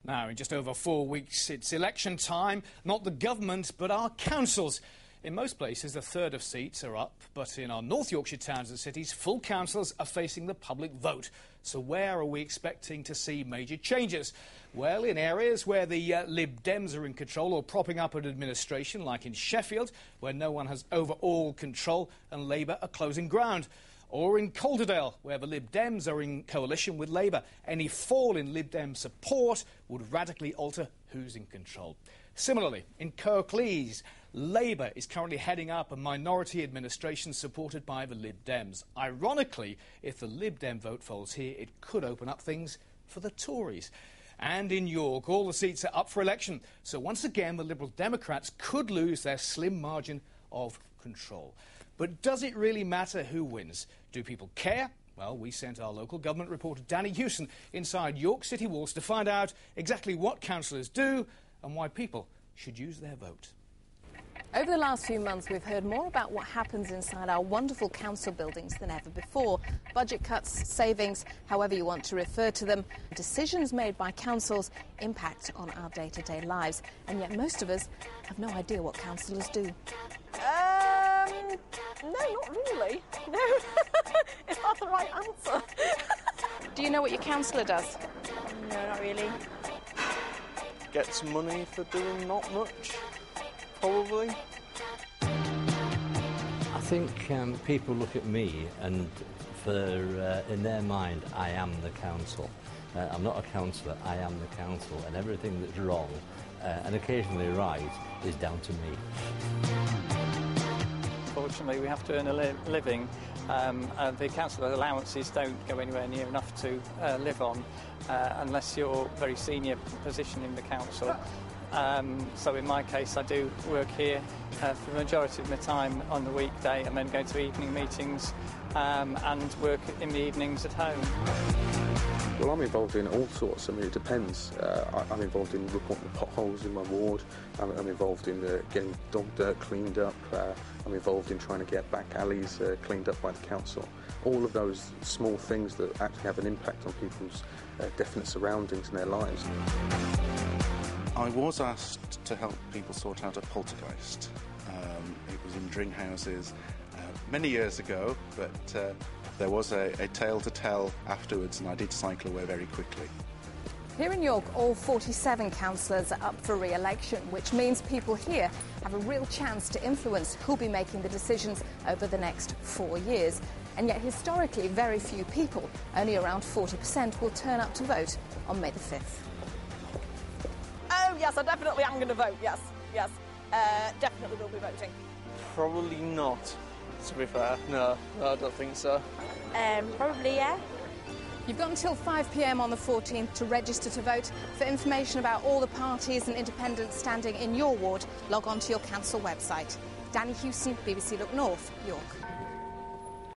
Now, in just over 4 weeks, it's election time. Not the government, but our councils. In most places, a third of seats are up, but in our North Yorkshire towns and cities, full councils are facing the public vote. So where are we expecting to see major changes? Well, in areas where the Lib Dems are in control or propping up an administration, like in Sheffield, where no one has overall control and Labour are closing ground. Or in Calderdale, where the Lib Dems are in coalition with Labour. Any fall in Lib Dem support would radically alter who's in control. Similarly, in Kirklees, Labour is currently heading up a minority administration supported by the Lib Dems. Ironically, if the Lib Dem vote falls here, it could open up things for the Tories. And in York, all the seats are up for election. So once again, the Liberal Democrats could lose their slim margin of control. But does it really matter who wins? Do people care? Well, we sent our local government reporter Danny Hewson inside York City walls to find out exactly what councillors do and why people should use their vote. Over the last few months, we've heard more about what happens inside our wonderful council buildings than ever before. Budget cuts, savings, however you want to refer to them. Decisions made by councils impact on our day-to-day lives. And yet most of us have no idea what councillors do. No, not really. No, is that the right answer? Do you know what your councillor does? No, not really. Gets money for doing not much, probably. I think people look at me and in their mind I am the council. I'm not a councillor, I am the council, and everything that's wrong and occasionally right is down to me. Unfortunately, we have to earn a living. The council allowances don't go anywhere near enough to live on unless you're a very senior position in the council. So in my case, I do work here for the majority of my time on the weekday and then go to evening meetings and work in the evenings at home. Well, I'm involved in all sorts. I mean, it depends. I'm involved in reporting potholes in my ward. I'm involved in getting dog dirt cleaned up. I'm involved in trying to get back alleys cleaned up by the council. All of those small things that actually have an impact on people's definite surroundings and their lives. I was asked to help people sort out a poltergeist. It was in drink houses many years ago, but there was a tale to tell afterwards, and I did cycle away very quickly. Here in York, all 47 councillors are up for re-election, which means people here have a real chance to influence who'll be making the decisions over the next 4 years. And yet, historically, very few people, only around 40%, will turn up to vote on May the 5th. Oh, yes, I definitely am going to vote, yes. Definitely will be voting. Probably not, to be fair. No, I don't think so. Probably, yeah. You've got until 5 p.m. on the 14th to register to vote. For information about all the parties and independents standing in your ward, log on to your council website. Danny Hewson, BBC Look North, York.